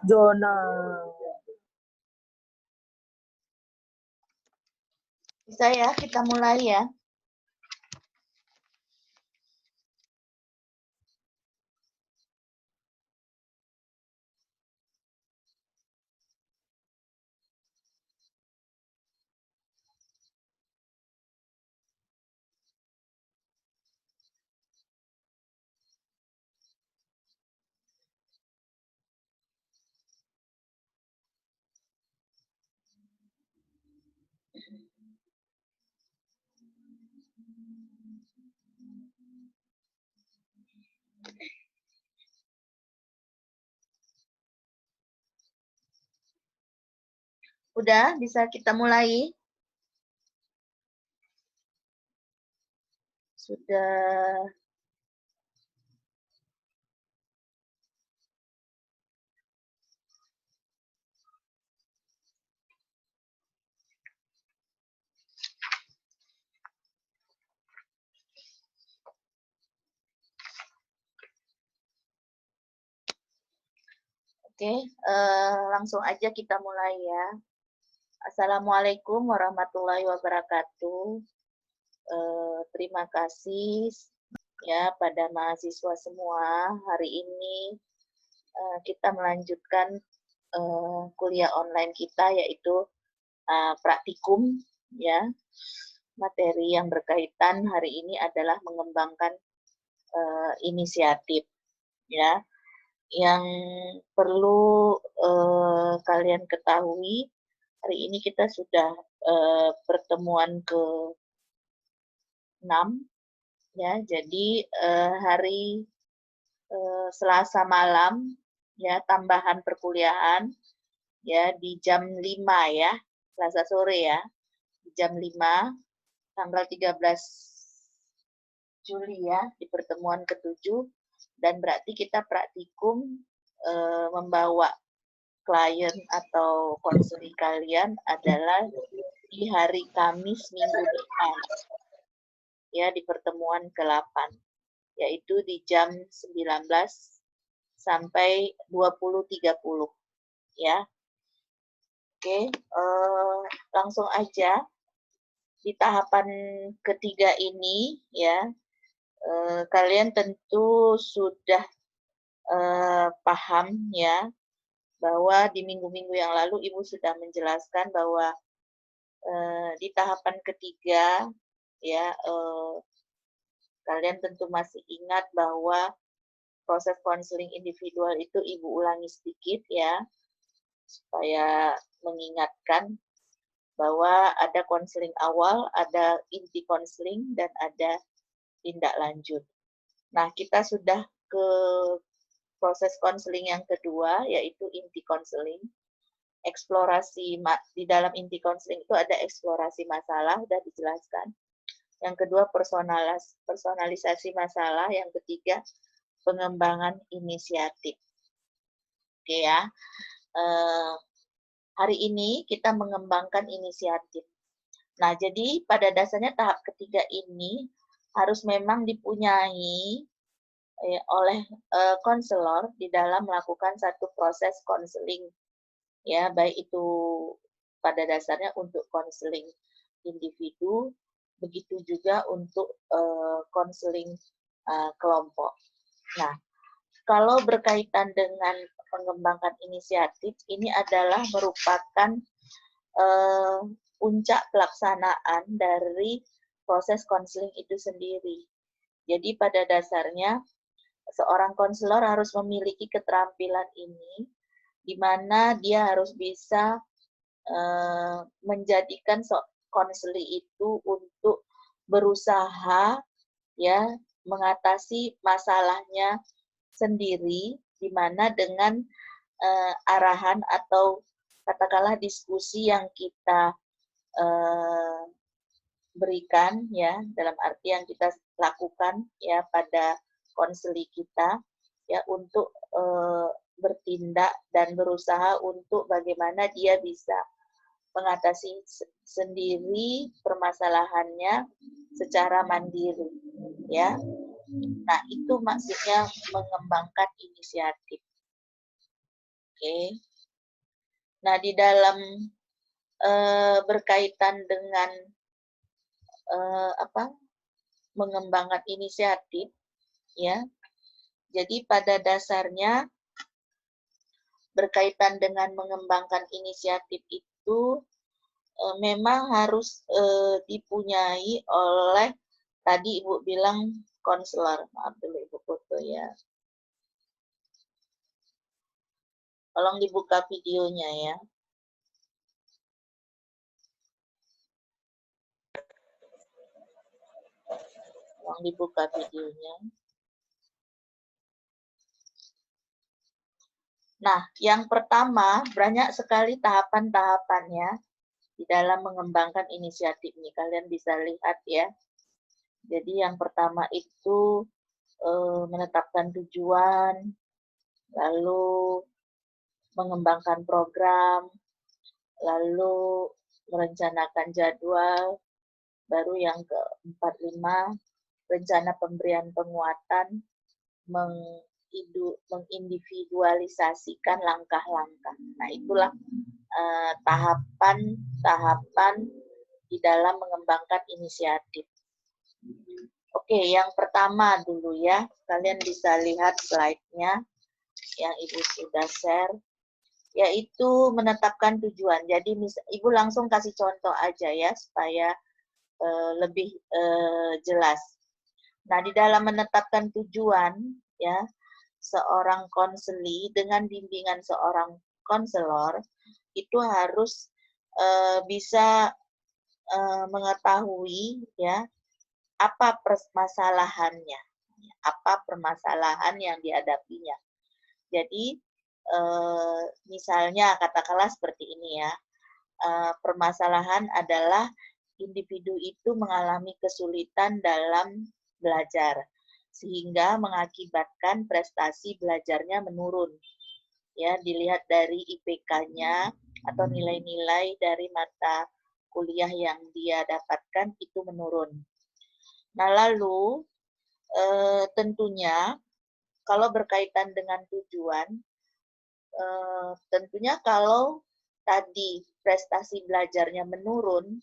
Zona. Bisa ya, kita mulai ya. Udah, bisa kita mulai? Sudah. Oke, langsung aja kita mulai ya. Assalamualaikum warahmatullahi wabarakatuh. Terima kasih ya pada mahasiswa semua. Hari ini kita melanjutkan kuliah online kita, yaitu praktikum ya. Materi yang berkaitan hari ini adalah mengembangkan inisiatif ya. Yang perlu kalian ketahui, hari ini kita sudah pertemuan ke-6 ya. Jadi hari Selasa malam ya, tambahan perkuliahan ya di jam 5 ya, Selasa sore ya, di jam 5 tanggal 13 Juli ya, di pertemuan ke-7, dan berarti kita praktikum membawa klien atau konseling kalian adalah di hari Kamis minggu depan ya, di pertemuan ke-8, yaitu di jam 19 sampai 20.30 ya. Oke, langsung aja di tahapan ketiga ini ya. Kalian tentu sudah paham ya, bahwa di minggu-minggu yang lalu Ibu sudah menjelaskan bahwa di tahapan ketiga ya, kalian tentu masih ingat bahwa proses konseling individual itu Ibu ulangi sedikit ya, supaya mengingatkan bahwa ada konseling awal, ada inti konseling, dan ada tindak lanjut. Nah, kita sudah ke proses konseling yang kedua, yaitu inti konseling. Eksplorasi, di dalam inti konseling itu ada eksplorasi masalah, sudah dijelaskan. Yang kedua, personalisasi masalah. Yang ketiga, pengembangan inisiatif. Oke ya. Hari ini kita mengembangkan inisiatif. Nah, jadi pada dasarnya tahap ketiga ini harus memang dipunyai oleh konselor di dalam melakukan satu proses konseling ya, baik itu pada dasarnya untuk konseling individu, begitu juga untuk konseling kelompok. Nah, kalau berkaitan dengan pengembangan inisiatif, ini adalah merupakan puncak pelaksanaan dari proses konseling itu sendiri. Jadi pada dasarnya seorang konselor harus memiliki keterampilan ini, di mana dia harus bisa menjadikan konseling itu untuk berusaha ya mengatasi masalahnya sendiri, di mana dengan arahan atau katakanlah diskusi yang kita berikan ya, dalam arti yang kita lakukan ya pada konseli kita ya, untuk bertindak dan berusaha untuk bagaimana dia bisa mengatasi sendiri permasalahannya secara mandiri, ya. Nah, itu maksudnya mengembangkan inisiatif. Oke. Nah, di dalam berkaitan dengan mengembangkan inisiatif, ya. Jadi pada dasarnya berkaitan dengan mengembangkan inisiatif itu memang harus dipunyai oleh, tadi Ibu bilang konselor. Maaf dulu Ibu foto ya. Tolong dibuka videonya ya. Tolong dibuka videonya. Nah, yang pertama, banyak sekali tahapan-tahapannya di dalam mengembangkan inisiatif ini. Kalian bisa lihat ya. Jadi yang pertama itu menetapkan tujuan, lalu mengembangkan program, lalu merencanakan jadwal, baru yang keempat, 5, rencana pemberian penguatan, mengindividualisasikan langkah-langkah. Nah, itulah tahapan-tahapan di dalam mengembangkan inisiatif. Oke, yang pertama dulu ya, kalian bisa lihat slide-nya yang Ibu sudah share, yaitu menetapkan tujuan. Jadi Ibu langsung kasih contoh aja ya, supaya lebih jelas. Nah, di dalam menetapkan tujuan, ya, seorang konseli dengan bimbingan seorang konselor itu harus bisa mengetahui ya apa permasalahannya, apa permasalahan yang dihadapinya. Jadi misalnya katakanlah seperti ini ya, permasalahan adalah individu itu mengalami kesulitan dalam belajar, sehingga mengakibatkan prestasi belajarnya menurun. Ya, dilihat dari IPK-nya atau nilai-nilai dari mata kuliah yang dia dapatkan itu menurun. Nah, lalu tentunya kalau berkaitan dengan tujuan, tentunya kalau tadi prestasi belajarnya menurun,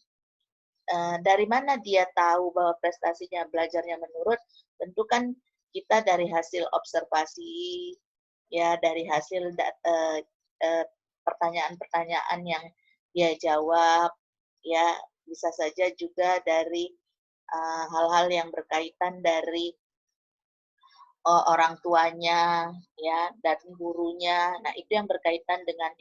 dari mana dia tahu bahwa prestasinya belajarnya menurun? Tentu kan kita dari hasil observasi, ya dari hasil pertanyaan-pertanyaan yang dia jawab, ya bisa saja juga dari hal-hal yang berkaitan dari orang tuanya, ya dan gurunya. Nah itu yang berkaitan dengan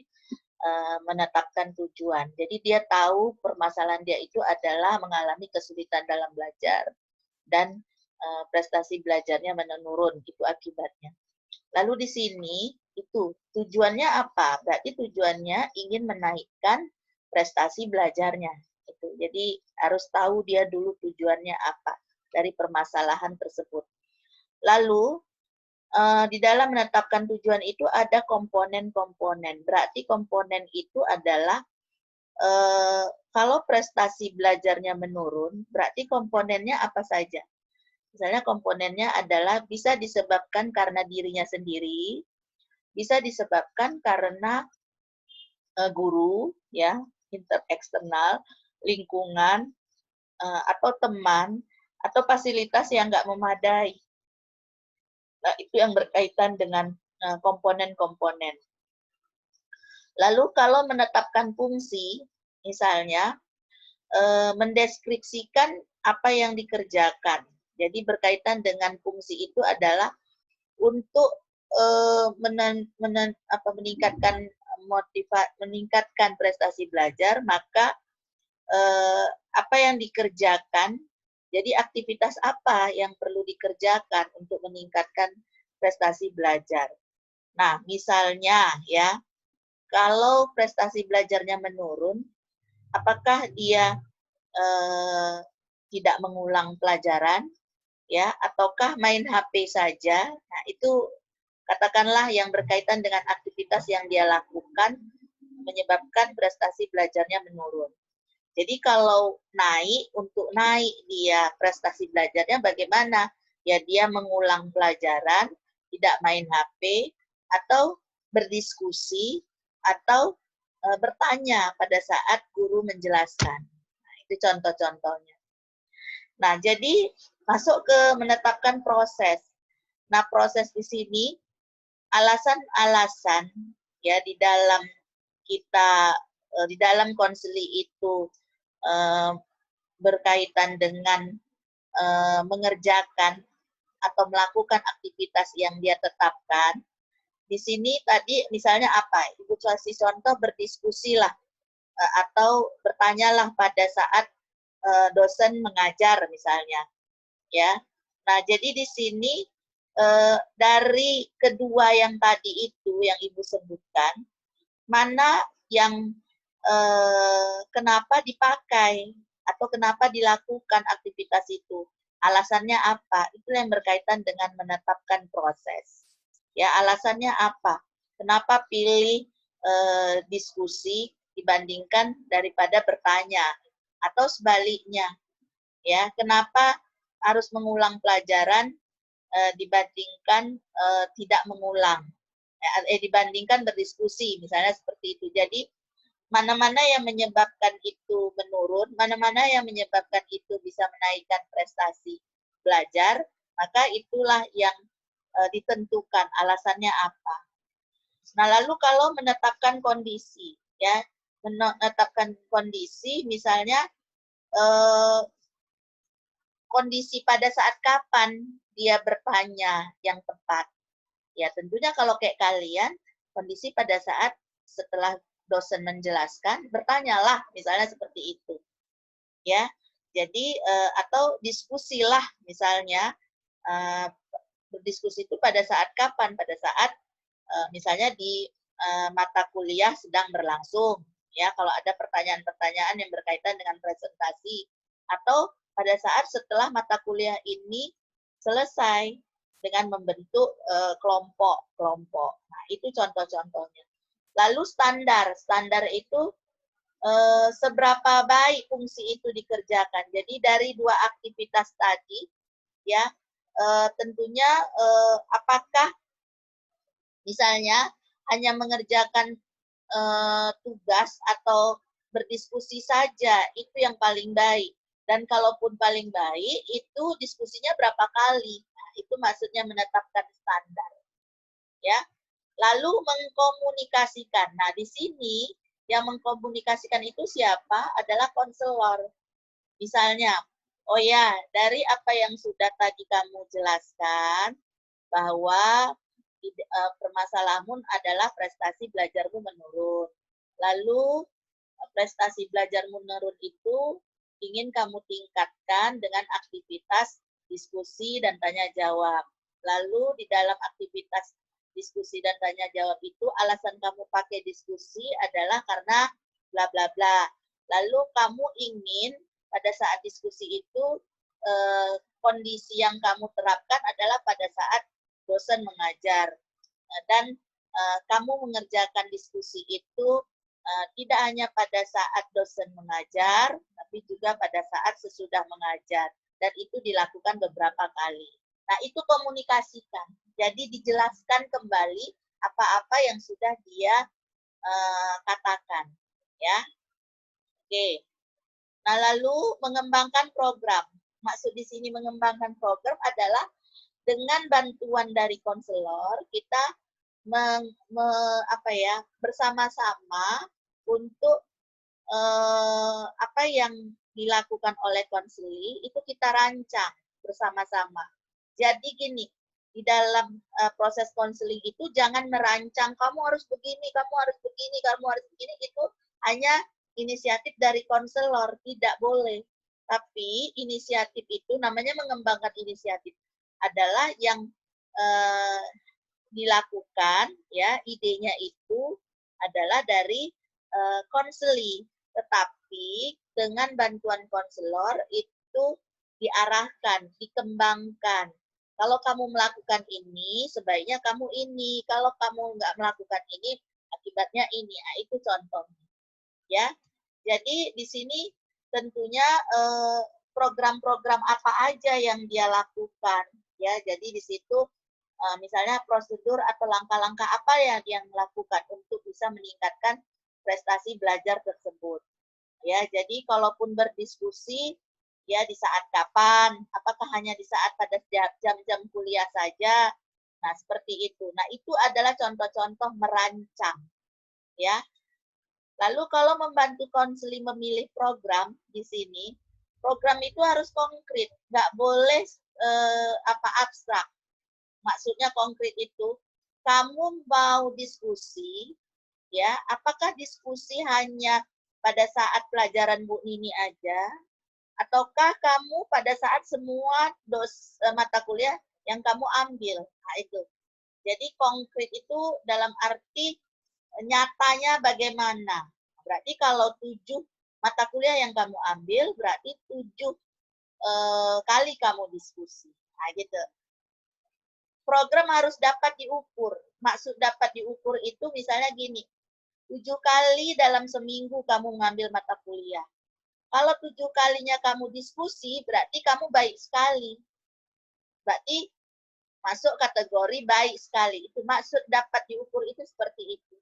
menetapkan tujuan. Jadi dia tahu permasalahan dia itu adalah mengalami kesulitan dalam belajar dan prestasi belajarnya menurun, itu akibatnya. Lalu di sini itu tujuannya apa? Berarti tujuannya ingin menaikkan prestasi belajarnya. Itu. Jadi harus tahu dia dulu tujuannya apa dari permasalahan tersebut. Lalu di dalam menetapkan tujuan itu ada komponen-komponen. Berarti komponen itu adalah kalau prestasi belajarnya menurun, berarti komponennya apa saja? Misalnya komponennya adalah bisa disebabkan karena dirinya sendiri, bisa disebabkan karena guru, ya, eksternal, lingkungan, atau teman, atau fasilitas yang nggak memadai. Nah, itu yang berkaitan dengan komponen-komponen. Lalu kalau menetapkan fungsi, misalnya mendeskripsikan apa yang dikerjakan. Jadi berkaitan dengan fungsi itu adalah untuk meningkatkan prestasi belajar, maka apa yang dikerjakan, jadi aktivitas apa yang perlu dikerjakan untuk meningkatkan prestasi belajar. Nah, misalnya ya, kalau prestasi belajarnya menurun, apakah dia tidak mengulang pelajaran, ya, ataukah main HP saja? Nah, itu katakanlah yang berkaitan dengan aktivitas yang dia lakukan menyebabkan prestasi belajarnya menurun. Jadi kalau untuk naik dia prestasi belajarnya bagaimana? Ya dia mengulang pelajaran, tidak main HP, atau berdiskusi, atau bertanya pada saat guru menjelaskan. Nah, itu contoh-contohnya. Nah, jadi masuk ke menetapkan proses. Nah, proses di sini alasan-alasan ya di dalam di dalam konseli itu berkaitan dengan mengerjakan atau melakukan aktivitas yang dia tetapkan. Di sini tadi misalnya apa? Ibu kasih contoh berdiskusilah atau bertanyalah pada saat dosen mengajar misalnya, ya. Nah, jadi di sini dari kedua yang tadi itu yang Ibu sebutkan, mana yang kenapa dipakai atau kenapa dilakukan aktivitas itu? Alasannya apa? Itu yang berkaitan dengan menetapkan proses. Ya, alasannya apa? Kenapa pilih diskusi dibandingkan daripada bertanya? Atau sebaliknya, ya, kenapa harus mengulang pelajaran dibandingkan tidak mengulang? Dibandingkan berdiskusi, misalnya seperti itu. Jadi, mana-mana yang menyebabkan itu menurun, mana-mana yang menyebabkan itu bisa menaikkan prestasi belajar, maka itulah yang ditentukan alasannya apa. Nah, lalu kalau menetapkan kondisi, ya, menetapkan kondisi, misalnya kondisi pada saat kapan dia bertanya yang tepat. Ya, tentunya kalau kayak kalian, kondisi pada saat setelah dosen menjelaskan, bertanyalah, misalnya seperti itu. Ya, jadi atau diskusilah, misalnya berdiskusi itu pada saat kapan? Pada saat misalnya di mata kuliah sedang berlangsung, ya, kalau ada pertanyaan-pertanyaan yang berkaitan dengan presentasi, atau pada saat setelah mata kuliah ini selesai dengan membentuk kelompok-kelompok. Nah, itu contoh-contohnya. Lalu standar itu seberapa baik fungsi itu dikerjakan. Jadi dari dua aktivitas tadi, ya, tentunya apakah misalnya hanya mengerjakan tugas atau berdiskusi saja, itu yang paling baik. Dan kalaupun paling baik, itu diskusinya berapa kali. Nah, itu maksudnya menetapkan standar. Ya. Lalu mengkomunikasikan. Nah, di sini yang mengkomunikasikan itu siapa? Adalah konselor. Misalnya, oh ya, dari apa yang sudah tadi kamu jelaskan, bahwa permasalahanmu adalah prestasi belajarmu menurun. Lalu prestasi belajarmu menurun itu ingin kamu tingkatkan dengan aktivitas diskusi dan tanya jawab. Lalu di dalam aktivitas diskusi dan tanya jawab itu alasan kamu pakai diskusi adalah karena bla bla bla. Lalu kamu ingin pada saat diskusi itu kondisi yang kamu terapkan adalah pada saat dosen mengajar, dan kamu mengerjakan diskusi itu tidak hanya pada saat dosen mengajar, tapi juga pada saat sesudah mengajar, dan itu dilakukan beberapa kali. Nah, itu komunikasikan. Jadi dijelaskan kembali apa-apa yang sudah dia katakan, ya. Oke. Nah, lalu mengembangkan program. Maksud di sini mengembangkan program adalah dengan bantuan dari konselor kita bersama-sama untuk apa yang dilakukan oleh konseli itu kita rancang bersama-sama. Jadi gini, di dalam proses konseling itu jangan merancang kamu harus begini, kamu harus begini, kamu harus begini, itu hanya inisiatif dari konselor, tidak boleh. Tapi inisiatif itu namanya mengembangkan inisiatif adalah yang dilakukan, ya, idenya itu adalah dari konseli, tetapi dengan bantuan konselor itu diarahkan, dikembangkan. Kalau kamu melakukan ini, sebaiknya kamu ini. Kalau kamu nggak melakukan ini, akibatnya ini. Nah, itu contohnya. Ya. Jadi di sini tentunya program-program apa aja yang dia lakukan. Ya, jadi di situ misalnya prosedur atau langkah-langkah apa yang dilakukan untuk bisa meningkatkan prestasi belajar tersebut. Ya, jadi kalaupun berdiskusi ya di saat kapan, apakah hanya di saat pada jam-jam kuliah saja. Nah, seperti itu. Nah, itu adalah contoh-contoh merancang. Ya. Lalu kalau membantu konseling memilih program di sini, program itu harus konkret, nggak boleh abstrak. Maksudnya konkret itu, kamu mau diskusi, ya, apakah diskusi hanya pada saat pelajaran Bu Nini aja, ataukah kamu pada saat semua mata kuliah yang kamu ambil? Nah, itu. Jadi konkret itu dalam arti nyatanya bagaimana. Berarti kalau 7 mata kuliah yang kamu ambil, berarti 7 kali kamu diskusi. Nah, gitu. Program harus dapat diukur. Maksud dapat diukur itu misalnya gini, 7 kali dalam seminggu kamu mengambil mata kuliah. Kalau 7 kalinya kamu diskusi, berarti kamu baik sekali. Berarti masuk kategori baik sekali. Itu maksud dapat diukur itu seperti itu.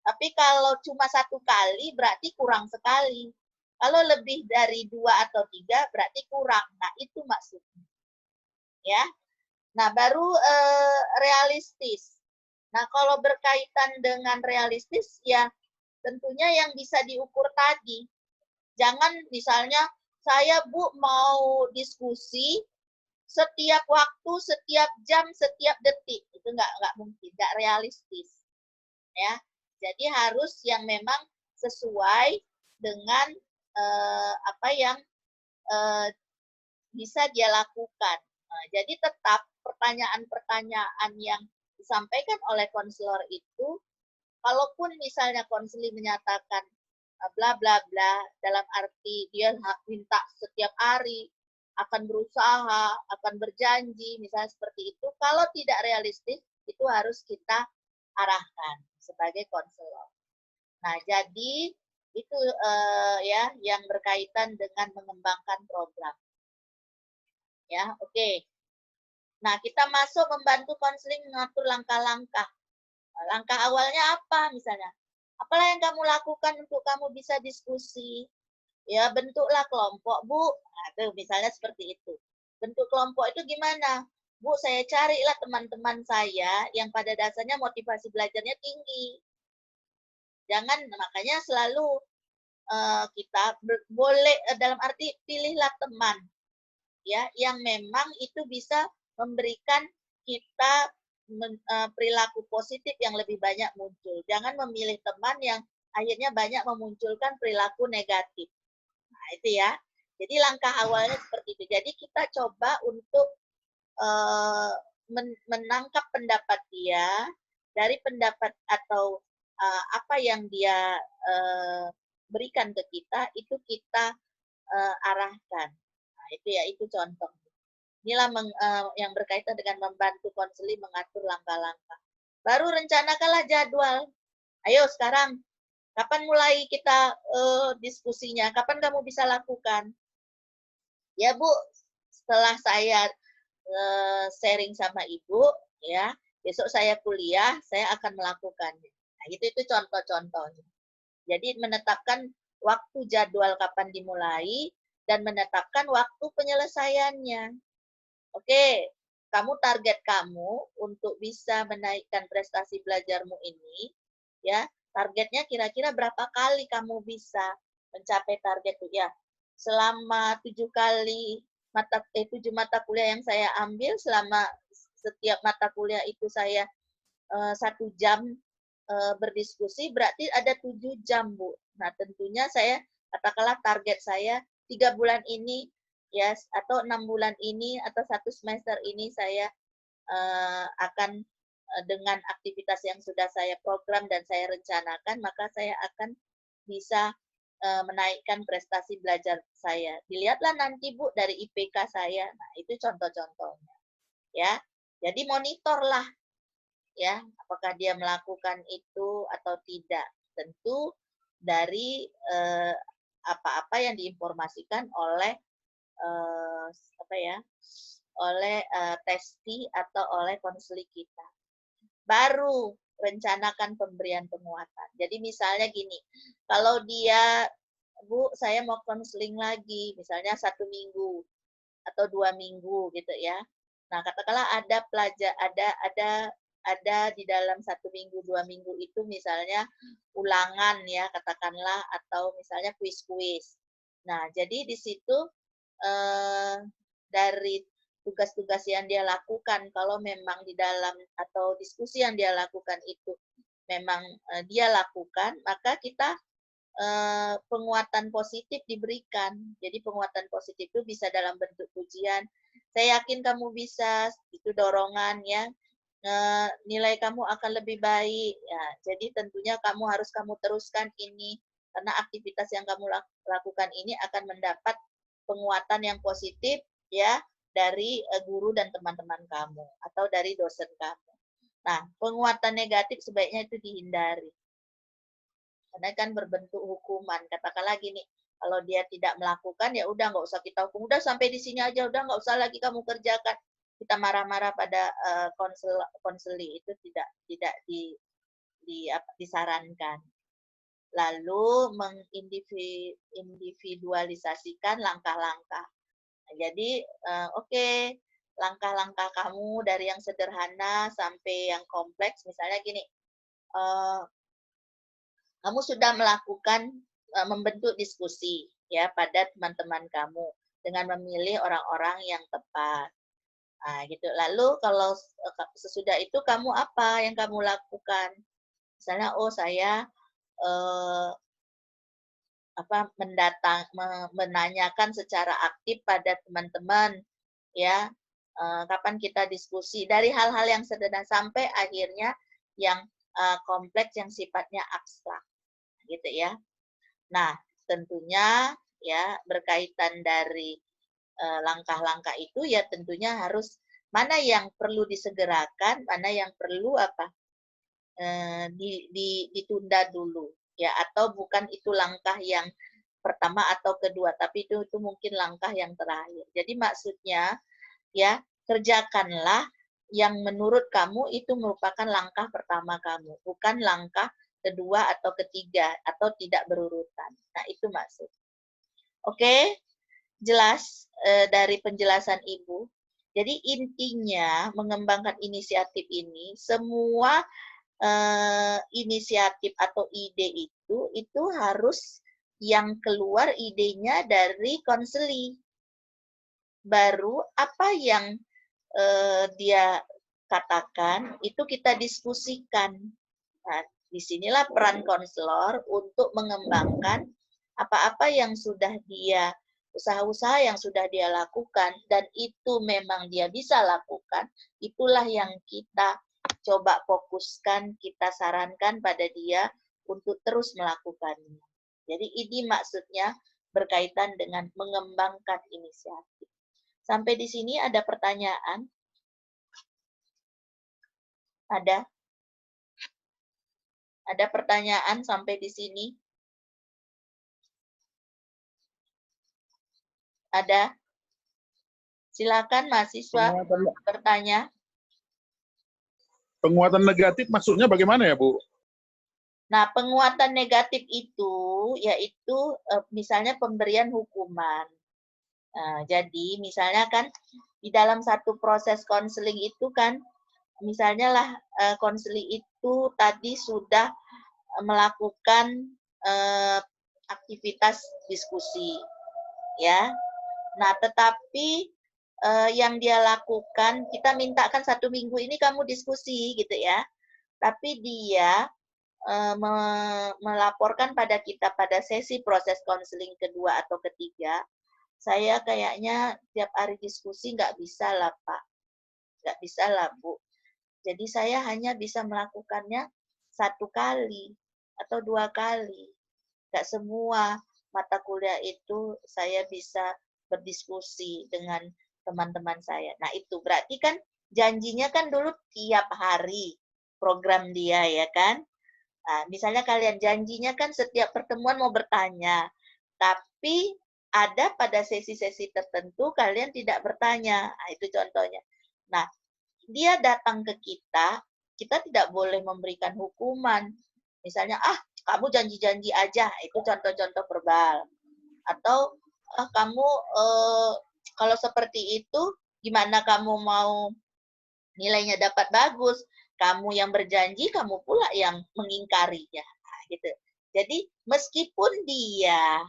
Tapi kalau cuma 1 kali, berarti kurang sekali. Kalau lebih dari 2 atau 3, berarti kurang. Nah, itu maksudnya. Ya. Nah, baru realistis. Nah, kalau berkaitan dengan realistis, ya tentunya yang bisa diukur tadi. Jangan misalnya, saya Bu mau diskusi setiap waktu, setiap jam, setiap detik. Itu nggak mungkin, nggak realistis. Ya, jadi harus yang memang sesuai dengan apa yang bisa dia lakukan. Nah, jadi tetap pertanyaan-pertanyaan yang disampaikan oleh konselor itu, kalaupun misalnya konseling menyatakan bla bla bla, dalam arti dia minta setiap hari akan berusaha, akan berjanji, misalnya seperti itu, kalau tidak realistis, itu harus kita arahkan sebagai konselor. Nah, jadi itu ya yang berkaitan dengan mengembangkan program. Ya, oke. Nah, kita masuk membantu konseling mengatur langkah-langkah. Langkah awalnya apa misalnya? Apalah yang kamu lakukan untuk kamu bisa diskusi? Ya, bentuklah kelompok, Bu. Nah, misalnya seperti itu. Bentuk kelompok itu gimana? Bu, saya carilah teman-teman saya yang pada dasarnya motivasi belajarnya tinggi. Jangan, makanya selalu kita boleh dalam arti pilihlah teman ya yang memang itu bisa memberikan kita perilaku positif yang lebih banyak muncul. Jangan memilih teman yang akhirnya banyak memunculkan perilaku negatif. Nah, itu ya. Jadi langkah awalnya seperti itu. Jadi kita coba untuk menangkap pendapat dia dari pendapat atau apa yang dia berikan ke kita, itu kita arahkan. Nah, itu ya, itu contoh. Inilah yang berkaitan dengan membantu konseling mengatur langkah-langkah. Baru rencanakanlah jadwal. Ayo sekarang, kapan mulai kita diskusinya? Kapan kamu bisa lakukan? Ya Bu, setelah saya sharing sama Ibu, ya besok saya kuliah, saya akan melakukannya. Nah, itu contoh-contohnya. Jadi menetapkan waktu jadwal kapan dimulai dan menetapkan waktu penyelesaiannya. Oke, target kamu untuk bisa menaikkan prestasi belajarmu ini, ya targetnya kira-kira berapa kali kamu bisa mencapai target itu ya? Selama 7 mata kuliah yang saya ambil, selama setiap mata kuliah itu saya 1 jam berdiskusi, berarti ada 7 jam, Bu. Nah, tentunya saya katakanlah target saya 3 bulan ini ya, atau 6 bulan ini atau 1 semester ini saya akan dengan aktivitas yang sudah saya program dan saya rencanakan, maka saya akan bisa menaikkan prestasi belajar saya. Dilihatlah nanti Bu dari IPK saya. Nah, itu contoh-contohnya. Ya. Jadi monitorlah ya, apakah dia melakukan itu atau tidak. Tentu dari apa-apa yang diinformasikan oleh apa ya, oleh testi atau oleh konseling kita. Baru rencanakan pemberian penguatan. Jadi misalnya gini, kalau dia, Bu, saya mau konseling lagi, misalnya 1 minggu atau 2 minggu gitu ya. Nah, katakanlah ada ada di dalam 1 minggu 2 minggu itu misalnya ulangan ya katakanlah atau misalnya kuis-kuis. Nah, jadi di situ dari tugas-tugas yang dia lakukan kalau memang di dalam atau diskusi yang dia lakukan itu memang dia lakukan, maka kita penguatan positif diberikan. Jadi penguatan positif itu bisa dalam bentuk pujian. Saya yakin kamu bisa, itu dorongan ya. Nilai kamu akan lebih baik. Ya, jadi tentunya kamu teruskan ini karena aktivitas yang kamu lakukan ini akan mendapat penguatan yang positif ya dari guru dan teman-teman kamu atau dari dosen kamu. Nah, penguatan negatif sebaiknya itu dihindari. Karena kan berbentuk hukuman. Katakanlah gini, kalau dia tidak melakukan ya udah nggak usah kita hukum. Udah sampai di sini aja, udah nggak usah lagi kamu kerjakan. Kita marah-marah pada konseli itu tidak disarankan. Lalu mengindividualisasikan langkah-langkah. Nah, jadi oke, langkah-langkah kamu dari yang sederhana sampai yang kompleks, misalnya gini, kamu sudah melakukan membentuk diskusi ya pada teman-teman kamu dengan memilih orang-orang yang tepat. Nah, gitu. Lalu kalau sesudah itu kamu apa yang kamu lakukan? Misalnya, oh saya menanyakan secara aktif pada teman-teman ya kapan kita diskusi dari hal-hal yang sederhana sampai akhirnya yang kompleks yang sifatnya abstrak gitu ya. Nah, tentunya ya berkaitan dari langkah-langkah itu ya tentunya harus mana yang perlu disegerakan, mana yang perlu ditunda dulu ya atau bukan itu langkah yang pertama atau kedua tapi itu mungkin langkah yang terakhir. Jadi maksudnya ya kerjakanlah yang menurut kamu itu merupakan langkah pertama kamu, bukan langkah kedua atau ketiga atau tidak berurutan. Nah, itu maksud. Oke, jelas dari penjelasan Ibu. Jadi intinya mengembangkan inisiatif ini, semua inisiatif atau ide itu harus yang keluar idenya dari konseli. Baru apa yang dia katakan itu kita diskusikan. Nah, disinilah peran konselor untuk mengembangkan apa-apa yang sudah dia usaha-usaha yang sudah dia lakukan dan itu memang dia bisa lakukan, itulah yang kita coba fokuskan, kita sarankan pada dia untuk terus melakukannya. Jadi ini maksudnya berkaitan dengan mengembangkan inisiatif. Sampai di sini ada pertanyaan? Ada? Ada pertanyaan sampai di sini? Ada? Silakan mahasiswa bertanya. Penguatan negatif maksudnya bagaimana ya, Bu? Nah, penguatan negatif itu yaitu misalnya pemberian hukuman. Nah, jadi misalnya kan di dalam satu proses konseling itu kan misalnya lah konseling itu tadi sudah melakukan aktivitas diskusi ya. Nah, tetapi yang dia lakukan kita mintakan 1 minggu ini kamu diskusi gitu ya. Tapi dia melaporkan pada kita pada sesi proses konseling kedua atau ketiga, saya kayaknya tiap hari diskusi nggak bisa lah Pak, nggak bisa lah Bu. Jadi saya hanya bisa melakukannya 1 kali atau 2 kali. Nggak semua mata kuliah itu saya bisa berdiskusi dengan teman-teman saya. Nah itu berarti kan janjinya kan dulu tiap hari. program dia, ya kan? Nah, misalnya kalian janjinya kan setiap pertemuan mau bertanya, tapi ada pada sesi-sesi tertentu kalian tidak bertanya. Nah, itu contohnya. Nah, dia datang ke kita, kita tidak boleh memberikan hukuman. Misalnya, kamu janji-janji aja, itu contoh-contoh verbal. Atau, kamu kalau seperti itu, gimana kamu mau nilainya dapat bagus? Kamu yang berjanji, kamu pula yang mengingkarinya. Nah, gitu. Jadi, meskipun dia,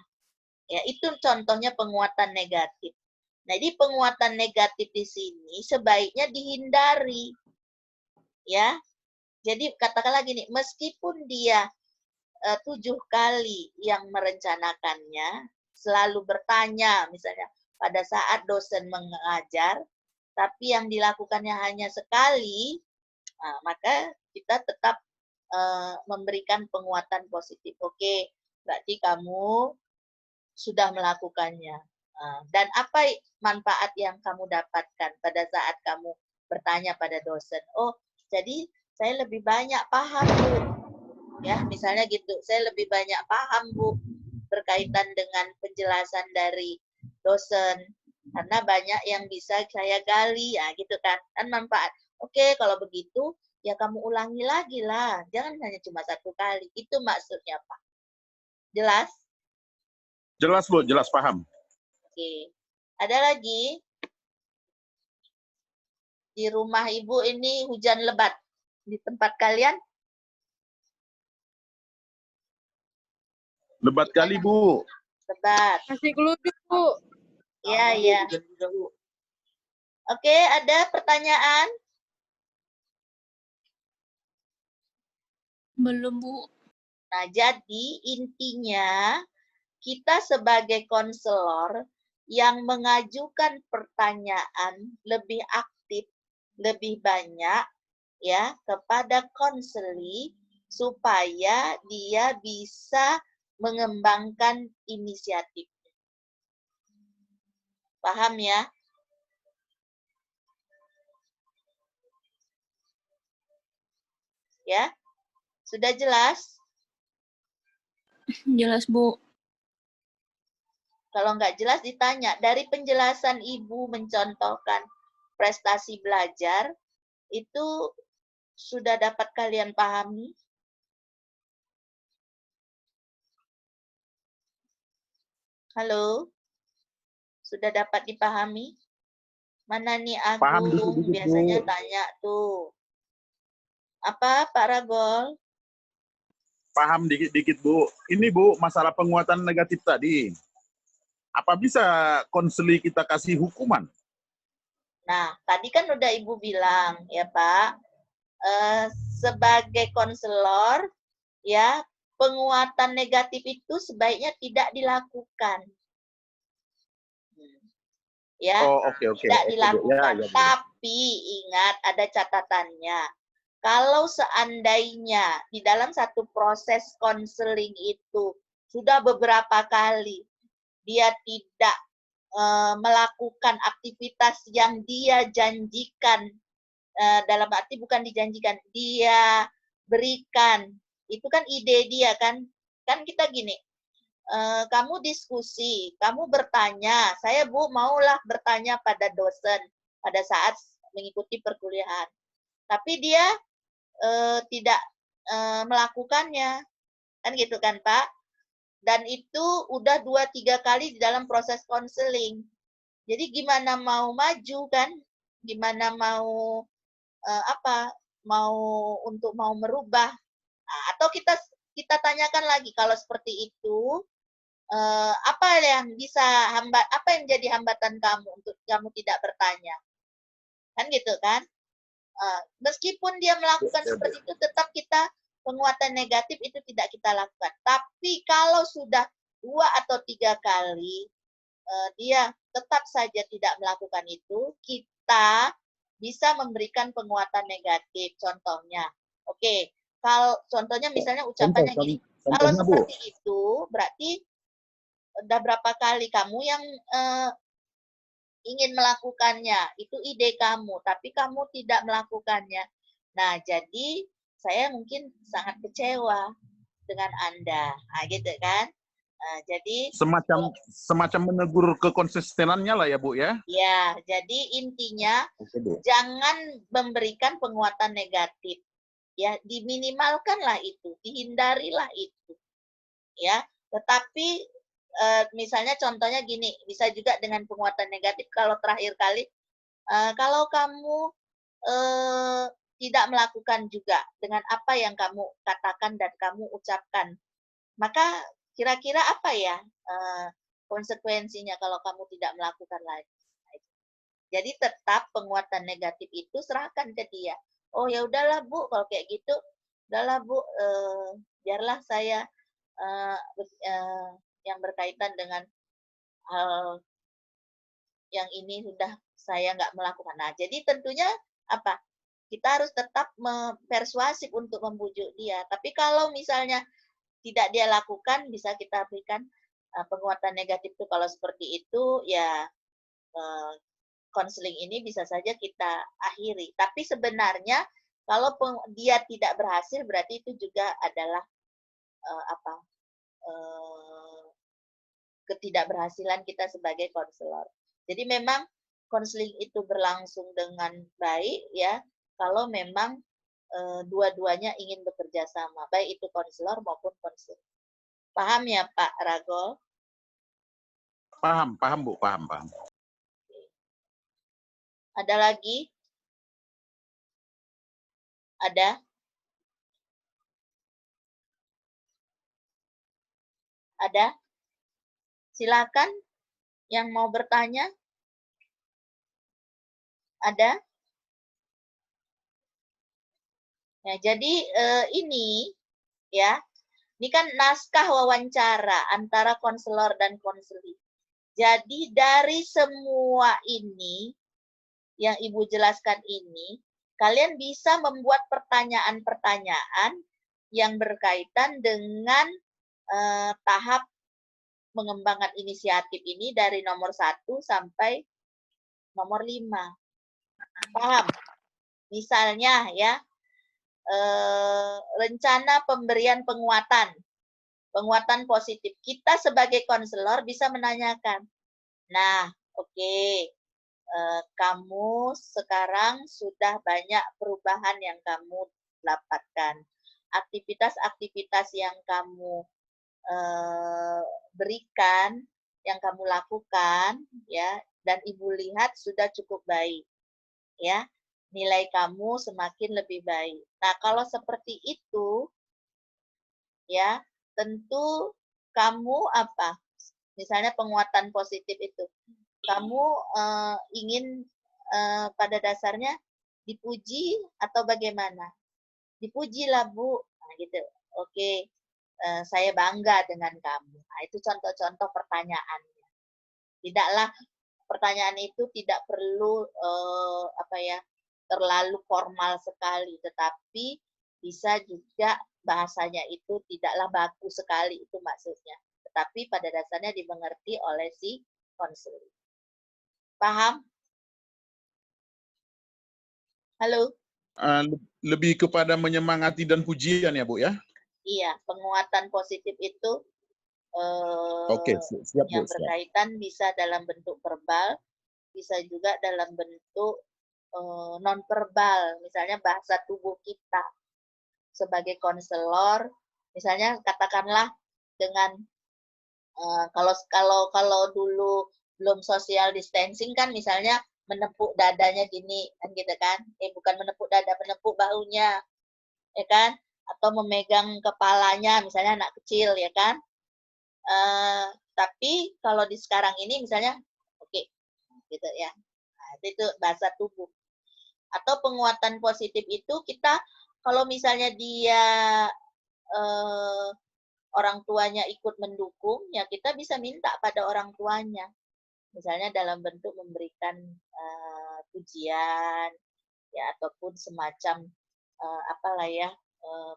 ya itu contohnya penguatan negatif. Nah, jadi penguatan negatif di sini sebaiknya dihindari. Ya, jadi katakanlah gini, meskipun dia 7 kali yang merencanakannya, selalu bertanya, misalnya pada saat dosen mengajar, tapi yang dilakukannya hanya sekali, nah, maka kita tetap memberikan penguatan positif. Oke, berarti kamu sudah melakukannya. Dan apa manfaat yang kamu dapatkan pada saat kamu bertanya pada dosen? Oh, jadi saya lebih banyak paham, Bu. Ya, misalnya gitu. Saya lebih banyak paham, Bu, berkaitan dengan penjelasan dari dosen. Karena banyak yang bisa saya gali, ya gitu kan. Kan manfaat. Oke, kalau begitu, ya kamu ulangi lagi lah. Jangan hanya cuma 1 kali. Itu maksudnya, Pak. Jelas? Jelas, Bu, jelas paham. Oke. Ada lagi? Di rumah Ibu ini hujan lebat. Di tempat kalian? Lebat kali, Bu. Lebat. Masih geluduk, Bu. Iya, iya. Oke, ada pertanyaan? Belum, Bu. Nah, jadi intinya kita sebagai konselor yang mengajukan pertanyaan lebih aktif, lebih banyak ya kepada konseli supaya dia bisa mengembangkan inisiatif. Paham ya? Ya? Sudah jelas? Jelas, Bu. Kalau nggak jelas ditanya. Dari penjelasan Ibu mencontohkan prestasi belajar, itu sudah dapat kalian pahami? Halo? Sudah dapat dipahami? Mana nih Paham Agung? dikit-dikit, Bu. Biasanya tanya tuh. Apa Pak Ragol? Paham dikit-dikit, Bu. Ini, Bu, masalah penguatan negatif tadi. Apa bisa konseli kita kasih hukuman? Nah, tadi kan udah Ibu bilang ya Pak, sebagai konselor ya penguatan negatif itu sebaiknya tidak dilakukan. Ya, Oh, oke. tidak Oke, Bu. dilakukan. Ya, Bu. Tapi ingat ada catatannya. Kalau seandainya di dalam satu proses konseling itu sudah beberapa kali dia tidak melakukan aktivitas yang dia janjikan, dalam arti bukan dijanjikan, dia berikan, itu kan ide dia kan kita gini, kamu diskusi, kamu bertanya, saya Bu maulah bertanya pada dosen pada saat mengikuti perkuliahan, tapi dia tidak melakukannya, kan gitu kan Pak? Dan itu udah 2-3 kali di dalam proses konseling. Jadi gimana mau maju kan? Gimana mau mau merubah? Nah, atau kita tanyakan lagi kalau seperti itu, apa yang apa yang jadi hambatan kamu untuk kamu tidak bertanya? Kan gitu kan? Meskipun dia melakukan seperti itu, tetap kita penguatan negatif itu tidak kita lakukan. Tapi kalau sudah 2 atau 3 kali dia tetap saja tidak melakukan itu, kita bisa memberikan penguatan negatif. Contohnya, oke, kalau contohnya misalnya ucapannya gini, kalau seperti itu berarti udah berapa kali kamu yang ingin melakukannya, itu ide kamu, tapi kamu tidak melakukannya. Nah, jadi saya mungkin sangat kecewa dengan Anda. Nah, gitu kan. Jadi Semacam menegur kekonsistenannya lah ya Bu ya. ya, jadi intinya Oke, Bu. jangan memberikan penguatan negatif. Ya, diminimalkanlah itu, dihindarilah itu. Ya, tetapi misalnya contohnya gini, bisa juga dengan penguatan negatif kalau terakhir kali kalau kamu tidak melakukan juga dengan apa yang kamu katakan dan kamu ucapkan, maka kira-kira apa ya konsekuensinya kalau kamu tidak melakukan lagi? Jadi tetap penguatan negatif itu serahkan ke dia. Oh ya udahlah Bu, kalau kayak gitu, udahlah Bu, biarlah saya yang berkaitan dengan hal yang ini sudah saya nggak melakukan. Nah, jadi tentunya apa? Kita harus tetap persuasif untuk membujuk dia. Tapi kalau misalnya tidak dia lakukan, bisa kita berikan penguatan negatif itu. Kalau seperti itu, ya konseling ini bisa saja kita akhiri. Tapi sebenarnya kalau dia tidak berhasil, berarti itu juga adalah ketidakberhasilan kita sebagai konselor. Jadi memang konseling itu berlangsung dengan baik ya kalau memang dua-duanya ingin bekerja sama, baik itu konselor maupun konseling. Paham ya Pak Ragol? Paham Bu, paham. Ada lagi? Ada? Ada? Silakan yang mau bertanya. Ada? Nah, jadi ini ya, ini kan naskah wawancara antara konselor dan konseling. Jadi dari semua ini yang Ibu jelaskan ini, kalian bisa membuat pertanyaan-pertanyaan yang berkaitan dengan tahap mengembangkan inisiatif ini dari nomor 1 sampai nomor 5. Paham? Misalnya ya, rencana pemberian penguatan positif. Kita sebagai konselor bisa menanyakan, nah oke, kamu sekarang sudah banyak perubahan yang kamu dapatkan. Aktivitas-aktivitas yang kamu berikan, yang kamu lakukan, ya, dan Ibu lihat sudah cukup baik, ya. Nilai kamu semakin lebih baik. Nah, kalau seperti itu, ya, tentu kamu apa? Misalnya penguatan positif itu, kamu ingin pada dasarnya dipuji atau bagaimana? Dipujilah Bu, nah, gitu. Oke, saya bangga dengan kamu. Nah, itu contoh-contoh pertanyaannya. Tidaklah pertanyaan itu tidak perlu terlalu formal sekali, tetapi bisa juga bahasanya itu tidaklah baku sekali, itu maksudnya. Tetapi pada dasarnya dimengerti oleh si konseling. Paham? Halo? Lebih kepada menyemangati dan pujian ya Bu ya? Iya, penguatan positif itu Oke, siap Bu. yang berkaitan bisa dalam bentuk verbal, bisa juga dalam bentuk non-verbal, misalnya bahasa tubuh kita sebagai konselor, misalnya katakanlah dengan kalau dulu belum social distancing kan, misalnya menepuk dadanya gini kan, gitu kan? Bukan menepuk dada, menepuk bahunya, ya kan? Atau memegang kepalanya, misalnya anak kecil, ya kan? Tapi kalau di sekarang ini misalnya, oke, gitu ya. Nah, itu bahasa tubuh. Atau penguatan positif itu kita kalau misalnya dia orang tuanya ikut mendukung, ya kita bisa minta pada orang tuanya. Misalnya dalam bentuk memberikan pujian, ya ataupun semacam apalah ya,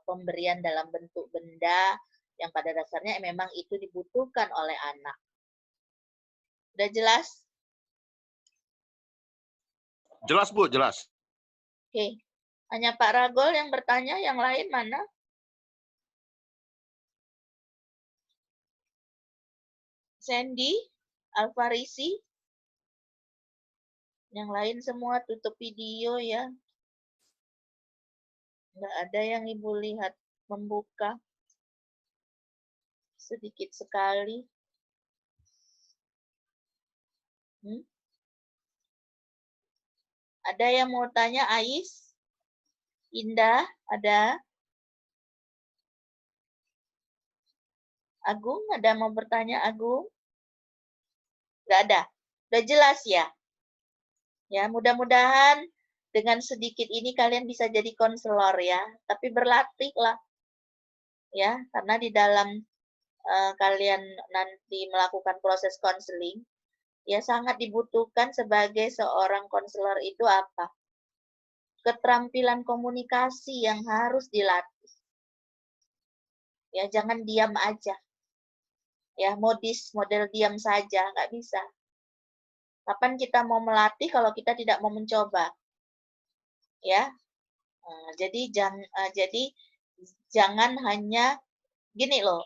pemberian dalam bentuk benda yang pada dasarnya memang itu dibutuhkan oleh anak. Udah jelas? Jelas Bu, jelas. Oke. Hanya Pak Ragol yang bertanya, yang lain mana? Sandy, Alfarisi, yang lain semua tutup video ya. Nggak ada yang Ibu lihat membuka. Sedikit sekali. Ada yang mau tanya, Ais? Indah, ada? Agung, ada mau bertanya, Agung? Nggak ada. Udah jelas ya? Ya, mudah-mudahan dengan sedikit ini kalian bisa jadi konselor ya. Tapi berlatihlah. Ya, karena di dalam kalian nanti melakukan proses konseling, ya sangat dibutuhkan sebagai seorang konselor itu apa? Keterampilan komunikasi yang harus dilatih. Ya, jangan diam aja. Ya, model diam saja, nggak bisa. Kapan kita mau melatih kalau kita tidak mau mencoba? Ya, jadi jangan hanya gini loh,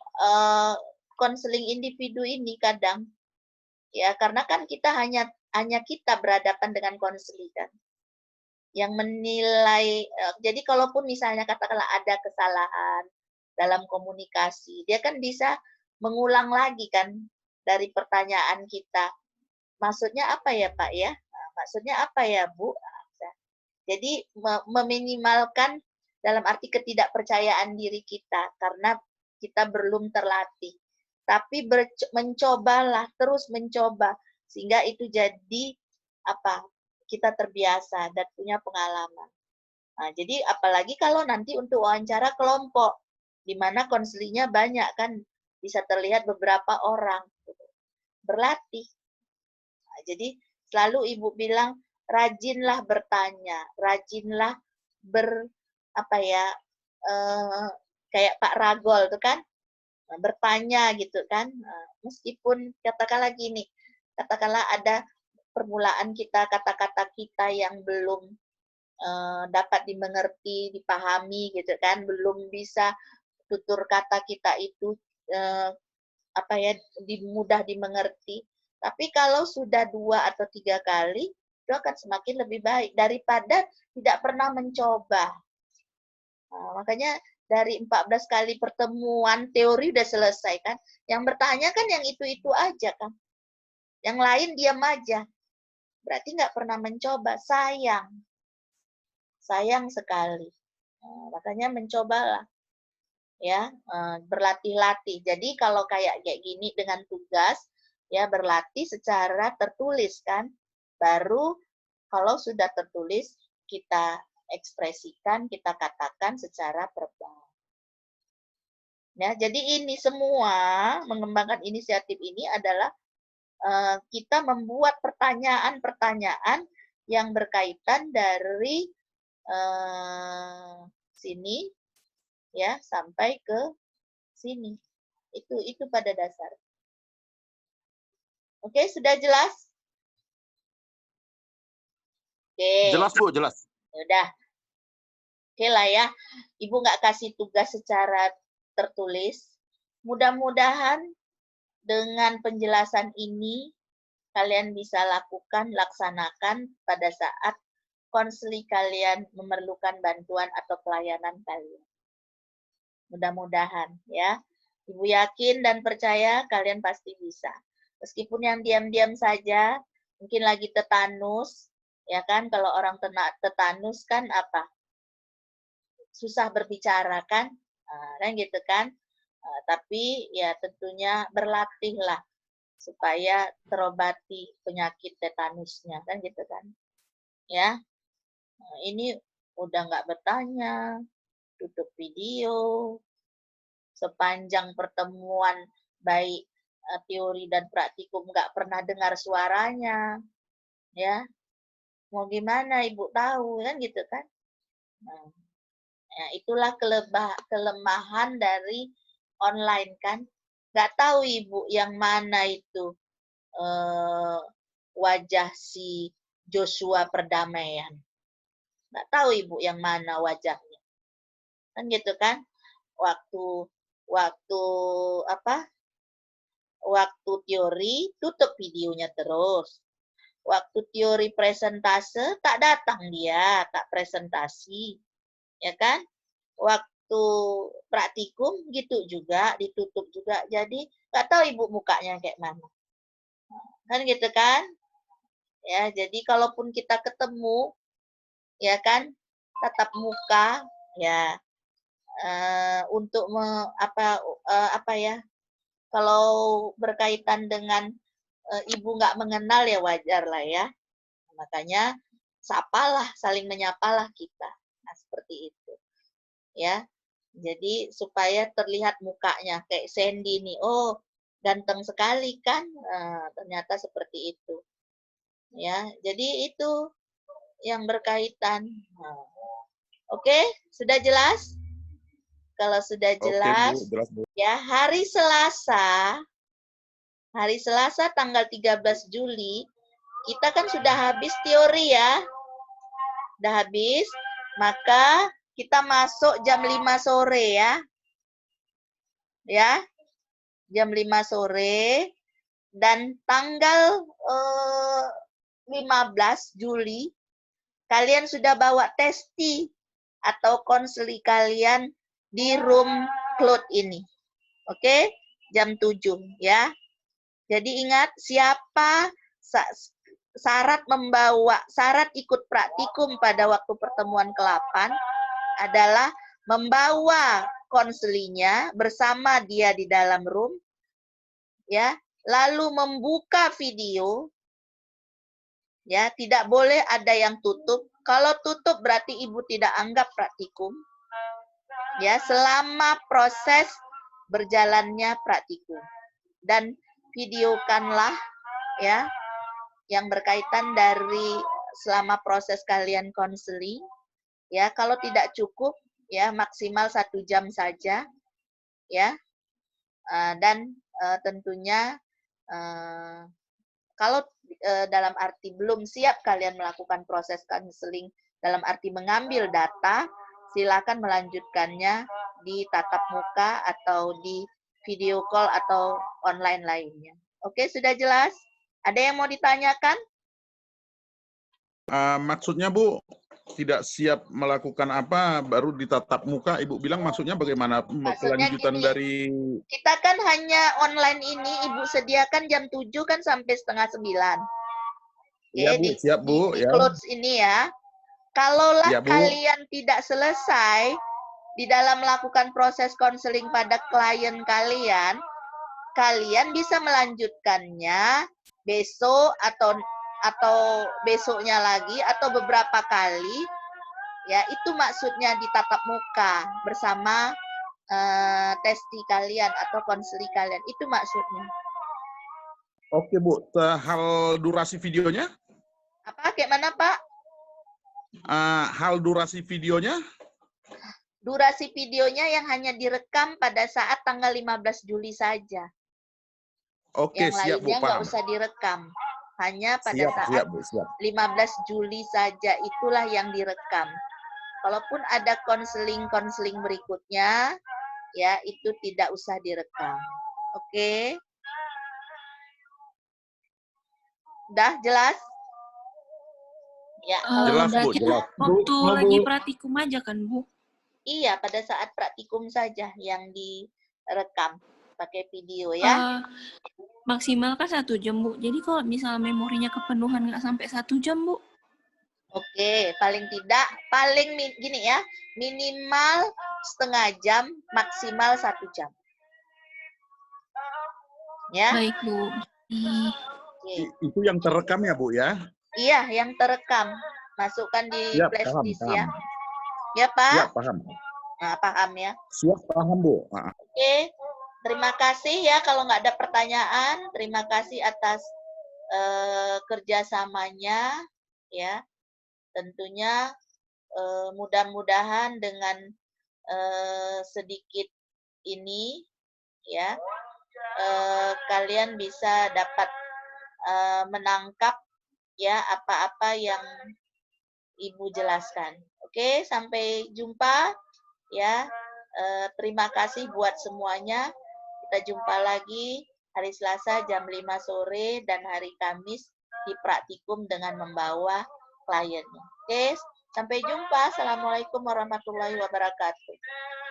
konseling individu ini kadang ya karena kan kita hanya kita berhadapan dengan konseling kan yang menilai. Jadi kalaupun misalnya katakanlah ada kesalahan dalam komunikasi, dia kan bisa mengulang lagi kan dari pertanyaan kita. Maksudnya apa ya Pak ya? Maksudnya apa ya Bu? Jadi meminimalkan dalam arti ketidakpercayaan diri kita karena kita belum terlatih. Tapi mencobalah, terus mencoba sehingga itu jadi apa? Kita terbiasa dan punya pengalaman. Nah, jadi apalagi kalau nanti untuk wawancara kelompok di mana konselingnya banyak kan bisa terlihat beberapa orang berlatih. Nah, jadi selalu Ibu bilang rajinlah bertanya, rajinlah apa ya, kayak Pak Ragol tuh kan, bertanya gitu kan, meskipun katakanlah gini, katakanlah ada permulaan kita, kata-kata kita yang belum dapat dimengerti, dipahami gitu kan, belum bisa tutur kata kita itu apa ya, mudah dimengerti. Tapi kalau sudah 2 atau 3 kali, itu akan semakin lebih baik daripada tidak pernah mencoba. Nah, makanya dari 14 kali pertemuan, teori udah selesai kan. Yang bertanya kan yang itu-itu aja kan. Yang lain diam aja. Berarti nggak pernah mencoba. Sayang. Sayang sekali. Nah, makanya mencobalah. Ya, berlatih-latih. Jadi kalau kayak gini dengan tugas, ya berlatih secara tertulis kan. Baru kalau sudah tertulis kita ekspresikan, kita katakan secara verbal. Ya, jadi ini semua mengembangkan inisiatif ini adalah kita membuat pertanyaan-pertanyaan yang berkaitan dari sini ya sampai ke sini. Itu pada dasar. Oke, sudah jelas? Oke. Jelas Bu, jelas. Udah. Oke lah ya. Ibu nggak kasih tugas secara tertulis. Mudah-mudahan dengan penjelasan ini kalian bisa laksanakan pada saat konseling kalian memerlukan bantuan atau pelayanan kalian. Mudah-mudahan ya. Ibu yakin dan percaya kalian pasti bisa. Meskipun yang diam-diam saja, mungkin lagi tetanus, ya kan? Kalau orang tetanus kan apa? Susah berbicara kan? Kan gitu kan? Tapi ya tentunya berlatihlah supaya terobati penyakit tetanusnya kan gitu kan? Ya, ini udah nggak bertanya, tutup video, sepanjang pertemuan baik teori dan praktikum nggak pernah dengar suaranya, ya mau gimana Ibu tahu kan gitu kan? Nah, ya itulah kelemahan dari online kan, nggak tahu Ibu yang mana itu wajah si Joshua perdamaian. Nggak tahu Ibu yang mana wajahnya. Kan gitu kan? Waktu waktu apa? Waktu teori tutup videonya terus. Waktu teori presentase tak datang dia, tak presentasi. Ya kan? Waktu praktikum gitu juga, ditutup juga. Jadi nggak tahu Ibu mukanya kayak mana. Kan gitu kan? Ya, jadi kalaupun kita ketemu, ya kan, tatap muka, ya, untuk apa ya, kalau berkaitan dengan ibu nggak mengenal ya wajar lah ya. Makanya sapalah, saling menyapalah kita. Nah, seperti itu. Ya. Jadi supaya terlihat mukanya kayak Sandy nih. Oh, ganteng sekali kan? Ternyata seperti itu. Ya, jadi itu yang berkaitan. Nah, oke, sudah jelas? Kalau sudah Oke, jelas, Bu, jelas, Bu. ya hari Selasa tanggal 13 Juli, kita kan sudah habis teori ya. Sudah habis, maka kita masuk jam 5 sore ya. Ya, jam 5 sore. Dan tanggal 15 Juli, kalian sudah bawa testi atau konseli kalian di room cloud ini. Oke, jam 7 ya. Jadi ingat siapa syarat ikut praktikum pada waktu pertemuan ke-8 adalah membawa konselinya bersama dia di dalam room ya, lalu membuka video ya, tidak boleh ada yang tutup. Kalau tutup berarti ibu tidak anggap praktikum. Ya, selama proses berjalannya praktikum. Dan videokanlah ya yang berkaitan dari selama proses kalian konseling. Ya, kalau tidak cukup ya maksimal 1 jam saja ya. Dan tentunya kalau dalam arti belum siap kalian melakukan proses konseling dalam arti mengambil data, silakan melanjutkannya di tatap muka atau di video call atau online lainnya. Oke, sudah jelas? Ada yang mau ditanyakan? Maksudnya, Bu, tidak siap melakukan apa, baru ditatap muka. Ibu bilang maksudnya bagaimana? Maksudnya Kelanjutan gini, dari... kita kan hanya online ini, Ibu sediakan jam 7 kan sampai setengah 9. Oke, Iya, Bu, siap, Bu. di Ya. close ini ya. Kalaulah Ya, Bu. kalian tidak selesai di dalam melakukan proses konseling pada klien kalian, kalian bisa melanjutkannya besok atau besoknya lagi atau beberapa kali. Ya, itu maksudnya di tatap muka bersama testi kalian atau konseli kalian. Itu maksudnya. Oke, Bu. Hal durasi videonya? Apa? Kayak mana, Pak? Hal durasi videonya? Durasi videonya yang hanya direkam pada saat tanggal 15 Juli saja. Oke, Yang siap, Bu. lainnya nggak Paham. usah direkam. Hanya pada Siap, saat siap, Bu. Siap. 15 Juli saja itulah yang direkam. Kalaupun ada konseling-konseling berikutnya, ya itu tidak usah direkam. Oke? Udah jelas? Ya, Jelas, Bu. Berarti Jelas. waktu Bu, lagi Bu. praktikum aja kan, Bu? iya, pada saat praktikum saja yang direkam pakai video ya. Maksimal kan 1 jam, Bu. Jadi kalau misalnya memorinya kepenuhan nggak sampai 1 jam, Bu? Oke, paling tidak, gini ya, minimal setengah jam, maksimal 1 jam. Ya. Baik, Bu. Oke. Itu yang terekam ya, Bu, ya? Iya, yang terekam. Masukkan di Siap, flash paham, disk paham. ya. Ya, Pak? Siap, paham. Nah, paham ya. Siap, paham, Bu. Oke, terima kasih ya kalau nggak ada pertanyaan. Terima kasih atas kerjasamanya ya. Tentunya mudah-mudahan dengan sedikit ini ya kalian bisa dapat menangkap ya apa-apa Ibu jelaskan. Oke, sampai jumpa ya. Terima kasih buat semuanya. Kita jumpa lagi hari Selasa jam 5 sore dan hari Kamis di praktikum dengan membawa kliennya. Oke, sampai jumpa. Assalamualaikum warahmatullahi wabarakatuh.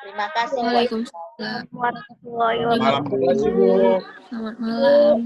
Terima kasih buat Waalaikumsalam. Warahmatullahi Malam wabarakatuh. Bu. Selamat malam.